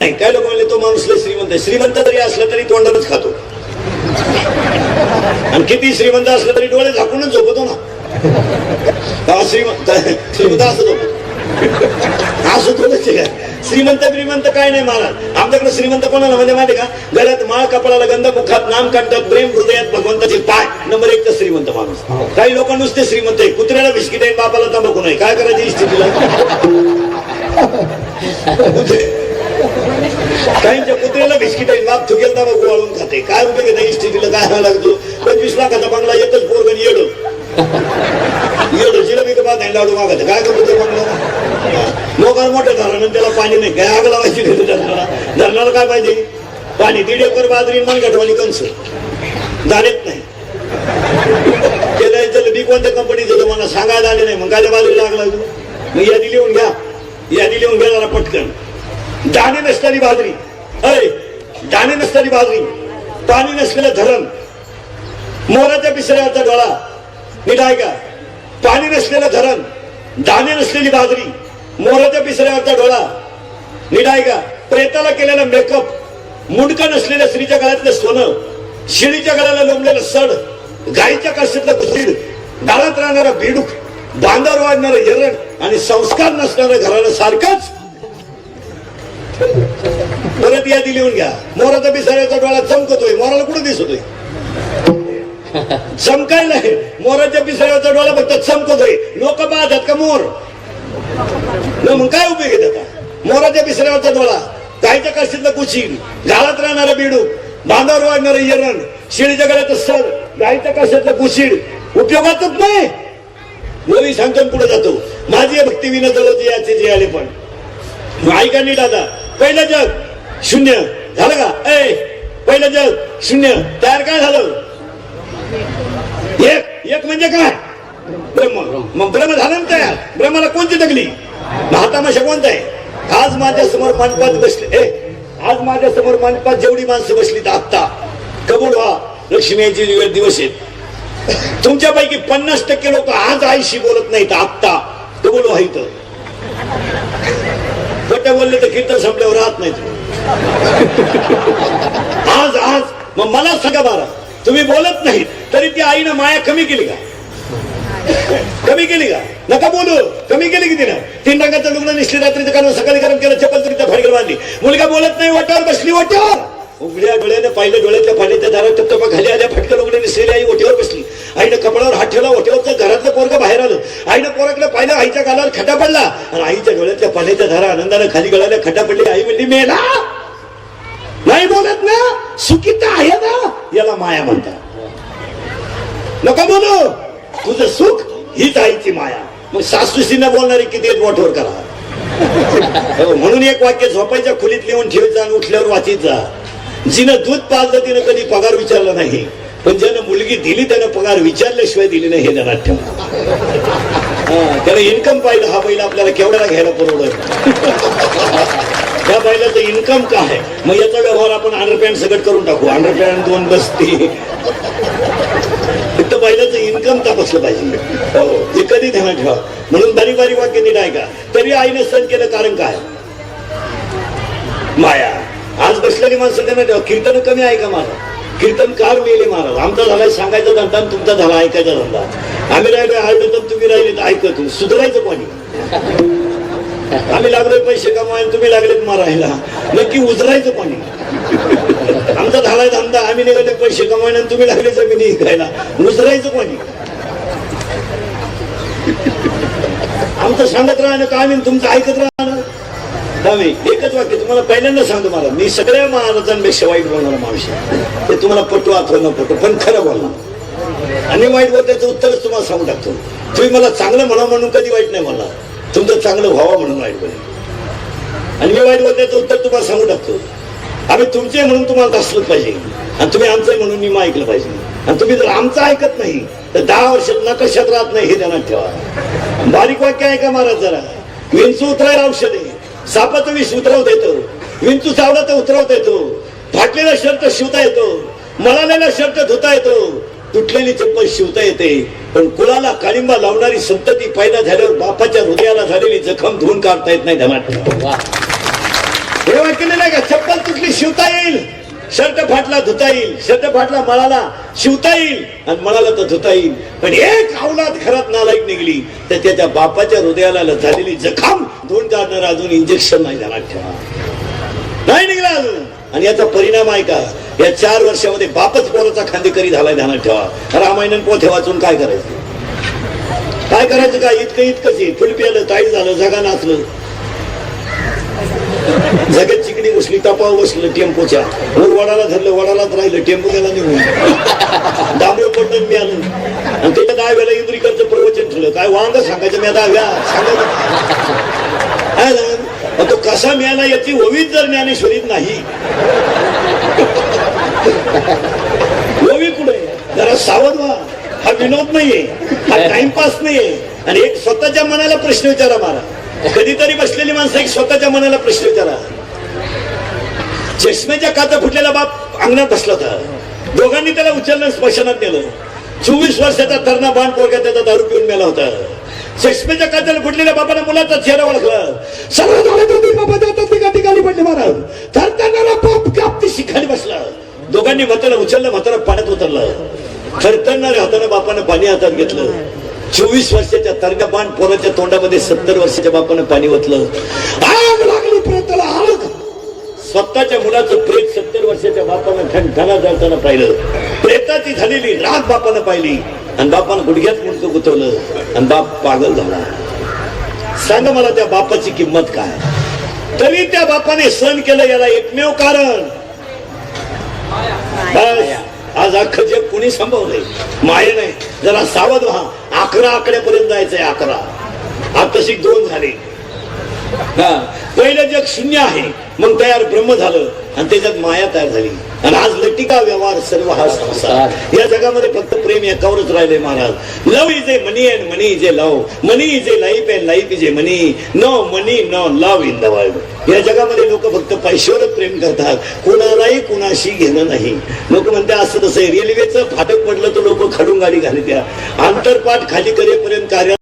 नाही. काय लोक म्हणले तो माणूस लय श्रीमंत आहे. श्रीमंत जरी असला तरी तोंडानच खातो आणि किती श्रीमंत असलं तरी डोळे झाकूनच झोपतो ना. श्रीमंत असं झोपतो असं थोडंच काय. श्रीमंत श्रीमंत काय नाही महाराज. आमच्याकडे श्रीमंत कोणाला म्हणजे माहिती का, गळ्यात माळ, कपाळाला गंध, मुखात नाम कंठात प्रेम, हृदयात भगवंताचे पाय. नंबर 1 तर श्रीमंत माणूस. काही लोक नुसते श्रीमंत आहे, कुत्र्याला बिस्किट आहे, बापाला तंबाखू नाही. काय करायची स्थितीला. काहींच्या कुत्र्याला बिस्किट आहे, बाप थुकेल तंबाखू वाळून खाते. काय उपयोग आहे स्थितीला. काय लागतो 25 लाखाचा बंगला, एकच पोरगण येडो जिलेबी का बात लाडू मागत. काय करतो ते बंगला. मोकार मोठं धरण त्याला पाणी नाही. काय आग लावायची धरणाला. धरणाला काय पाहिजे पाणी. 1.5 एकर बाजरी मन गठवाली कंस जाणत नाही. त्याला बी कोणत्या कंपनीचं मला सांगायला आले नाही. मग काय बाजरी लागला. मग यादी लिहून घ्या, यादी लिहून घ्या जरा पटकन. दाणे नसणारी बाजरी, अरे दाणे नसणारी बाजरी, पाणी नसलेलं धरण, मोराच्या पिसऱ्यावरचा डोळा. नीट आहे का. पाणी नसलेलं धरण, दाणे नसलेली बाजरी, मोराच्या पिसऱ्यावरचा डोळा. नीट आहे का. प्रेताला केलेला मेकअप, मुंडकं नसलेल्या स्त्रीच्या गळ्यातलं सोनं, शिळीच्या गळ्याला लोंबलेलं सड, गायीच्या काशीतलं कुशीड, डाळात राहणारा बेडूक, बांधावर वाढणारं एरण आणि संस्कार नसणारं घरानं सारखंच. परत यादी लिहून घ्या. मोराचा पिसाऱ्याचा डोळा चमकतोय. मोराला कुठं दिसतोय. चमकायला आहे. मोराच्या पिसाऱ्याचा डोळा फक्त चमकतोय. लोक पाहतात का मोर. मग काय उपयोग आहे त्याचा. मोराच्या पिसाऱ्यावरचा डोळा, गायच्या काशीतलं कुशीड, गाळात राहणारं बेडूक, बांधावर वाढणारं एरण, शिळीच्या गळ्याचं सर, गायच्या काशीतलं कुशीड उपयोगातच नाही. नवी सांगतो पुढे जातो. माझी भक्ती विना जवळ याचे जे आले पण ऐका नीट. आता पहिलं जग शून्य झालं का. पहिलं जग शून्य तयार काय झालं. एक म्हणजे काय ब्रह्म. मग ब्रह्म झालं ना तयार. ब्रह्माला कोणती तगली. महातामाशा कोणता आहे. आज माझ्या समोर मानपात बसले. आज माझ्या समोर मानपात जेवढी माणसं बसली तर आत्ता कबूल व्हा. लक्ष्मी यायचे दिवस आहेत. तुमच्यापैकी 50% लोक आज आईशी बोलत नाहीत. आत्ता कबूल व्हायचं. खोटं बोलले तर कीर्तन संपल्यावर राहत नाही. आज मग मला सांगा बारा, तुम्ही बोलत नाही तरी ती आईनं माया कमी केली का. कमी केली का. नका बोलू. कमी केली की तिनं. 3 रंगाचं लुगडं निसली, रात्रीचं काढून सकाळी गरम केलं, चप्पल तुरीच्या फाडीवर बांधली. मुलगा बोलत नाही, ओट्यावर बसली. ओट्यावर उघड्या डोळ्याने पाहिलं, डोळ्याच्या पाण्याच्या दारात टपटपा खाली आल्या, फटकं लुगडे निसलेली आई ओट्यावर बसली. आईनं कपडावर हात ठेवला. ओट्यावरचं घरातलं पोरगं बाहेर आलं. आईनं पोराकडे पाहिलं, आईच्या गालावर खड्डा पडला आणि आईच्या डोळ्यातल्या पाण्याच्या धारा आनंदाने खाली गळाल्या. खड्डा पडली. आई म्हणली मेला. नाही बोलत ना, सुखी तर आहे ना, याला माया म्हणतात. नका बोलू. तुझं सुख हीच आईची माया. मग सासूशीनं बोलणारी किती मोठवर करा. म्हणून एक वाक्य झोपायच्या खोलीत लिहून ठेवायचं आणि उठल्यावर वाचित जा. जिनं दूध पाजलं तिनं कधी पगार विचारला नाही, पण ज्यानं मुलगी दिली त्यानं पगार विचारल्याशिवाय दिली नाही हे ध्यानात ठेवा. त्याला इन्कम पाहिलं. हा बैल आपल्याला केवढ्याला घ्यायला परवडत. त्या बैलाचं इन्कम काय. मग याचा व्यवहार आपण अंडरपॅन्ट सगळं करून टाकू. अंडरपॅन्ट 2 बसते. फक्त बैलाचं इन्कम तपासलं पाहिजे. हे कधी ध्यानात ठेवा. म्हणून बारीक बारीक वाक्य नीट आहे का. तरी आईने सण केलं कारण काय. माया. आज बसलेली माणसं त्यांना ठेवा. कीर्तन कमी आहे का माझा. कीर्तनकार मेले महाराज. आमचा झालाय सांगायचा धंदा आणि तुमचा झाला ऐकायचा धंदा. आम्ही राहिले हळद तर तुम्ही राहिले तर ऐकत. सुधारायचं कोणी. आम्ही लागलोय पैसे कमवायला, तुम्ही लागलेत मारायला. नक्की उजरायचं कोणी. आमचा झालाय धंदा, आम्ही निघाले पैसे कमवायला आणि तुम्ही लागले जमिनी विकायला. उजरायचं कोणी. आमचं सांगत राहणं का आम्ही तुमचं ऐकत राहणं. एकच वाक्य तुम्हाला पहिल्यांदा सांगतो. मला मी सगळ्या महाराजांपेक्षा वाईट बोलणारा माणूस आहे. ते तुम्हाला पटू अथवा न पटू, पण खरं बोलणार. आणि वाईट बोलण्याचं उत्तरच तुम्हाला सांगू टाकतो. तुम्ही मला चांगलं म्हणा म्हणून कधी वाईट नाही म्हणला. तुमचं चांगलं व्हावं म्हणून वाईट बोल. आणि मी वाईट बोलण्याचं उत्तर तुम्हाला सांगू टाकतो. आम्ही तुमचे म्हणून तुम्हाला असलंच पाहिजे आणि तुम्ही आमचं म्हणून मी ऐकलं पाहिजे. आणि तुम्ही जर आमचं ऐकत नाही तर 10 वर्षात नकशात राहत नाही हे ध्यानात ठेवा. बारीक वाक्य आहे का महाराज. जरा विंचू उतरायला औषध आहे. सापाचं विष उतरवता येतो. विंचू चावला तर उतरवता येतो. फाटलेला शर्ट शिवता येतो. मळालेला शर्ट धुता येतो. तुटलेली चप्पल शिवता येते. पण कुळाला काळिंबा लावणारी संतती पैदा झाल्यावर बापाच्या हृदयाला झालेली जखम धुवून काढता येत नाही. ध्यानात ठेवा. हे वाक्य नाही का, चप्पल तुटली शिवता येईल, शर्ट फाटला धुता येईल, शर्ट फाटला मळाला शिवता येईल आणि मळाला तर धुता येईल, पण एक अवलाद घरात नालायक निघली तर त्याच्या बापाच्या हृदयाला झालेली जखम धुवून जाणार, अजून इंजेक्शन नाही झाला ठेवा, नाही निघला अजून. आणि याचा परिणाम आहे का, या 4 वर्षामध्ये बापच पोराचा खांदेकरी झालाय, ध्यानात ठेवा. रामायण पोथे वाचून काय करायचं, काय करायचं काय, इतकंच फुलपी आलं, ताई झालं, जगा नाचलं, जगत चिकडी घुसली, तपाव बसलं टेम्पोच्या, मग वडाला धरलं, वडालाच राहिलं, टेम्पो गेला निघून, डांबरे पडलं मी आलं, आणि त्याच्या 10 वेळेला इंद्रिकरचं प्रवचन ठेवलं, काय वांग सांगायचं, मी 10 वेळा सांगायचं, तो कसा मिळाला याची ओवीच जर ज्ञानेश्वरीत नाही, ओवी कुठे, जरा सावध व्हा, हा विनोद नाहीये, हा टाइमपास नाहीये. आणि एक स्वतःच्या मनाला प्रश्न विचारा मारा, कधीतरी बसलेली माणसं एक स्वतःच्या मनाला प्रश्न विचारा. चष्मेच्या काचा फुटलेला बाप अंगणात बसला होता, दोघांनी त्याला उचललं, स्मशानात नेलं. 24 वर्षाचा तरणा बाण पोरगा त्याचा दारू पिऊन मेला होता. चष्मेच्या काचाला फुटलेल्या बापाला मुलाचा चेहरा ओळखला, सगळं झालं तर बाबा जातात ठिकाणी पडले महाराज, थरथरणारा बाप कापतीशी खाली बसला. दोघांनी म्हाताला उचललं, म्हातारा पाण्यात उतरलं, थरथरणाऱ्या हाताने बापानं पाणी हातात घेतलं. 24 वर्षाच्या तरण्या बाण पोराच्या तोंडामध्ये 70 वर्षाच्या बापानं पाणी ओतलं. आग लागली प्रेताला, आग. स्वतःच्या मुलाचं प्रेत 70 वर्षाच्या बापानं ठणठणा जळताना पाहिलं, प्रेताची झालेली राग बापानं पाहिली, आणि बापानं गुडघ्यात मुंडकं गुतवलं आणि बाप पागल झाला. सांगा मला त्या बापाची किंमत काय. तरी त्या बापाने सहन केलं, याला एकमेव कारण बस, आज अख्खं जग कुणी संभवलंय, माये नाही. जरा सावध व्हा, 11 आकड्यापर्यंत जायचंय, 11. आता तशी 2 झाले. पहिलं जग शून्य आहे, मग तयार ब्रह्म झालं, आणि त्याच्यात माया तयार झाली, आणि आज लटिका व्यवहार सर्व हा संसार. या जगामध्ये फक्त प्रेम एकावरच राहिले महाराज. Love is a money and money is a love, money is a life and life is a money, no money no love in the world. या जगामध्ये लोक फक्त पैशावरच प्रेम करतात, कोणालाही कुणाशी घेणं नाही. लोक म्हणतात असं तसं, रेल्वेचं फाटक पडलं तर लोक खडून गाडी घालत्या, आंतरपाठ खाली करेपर्यंत कार्य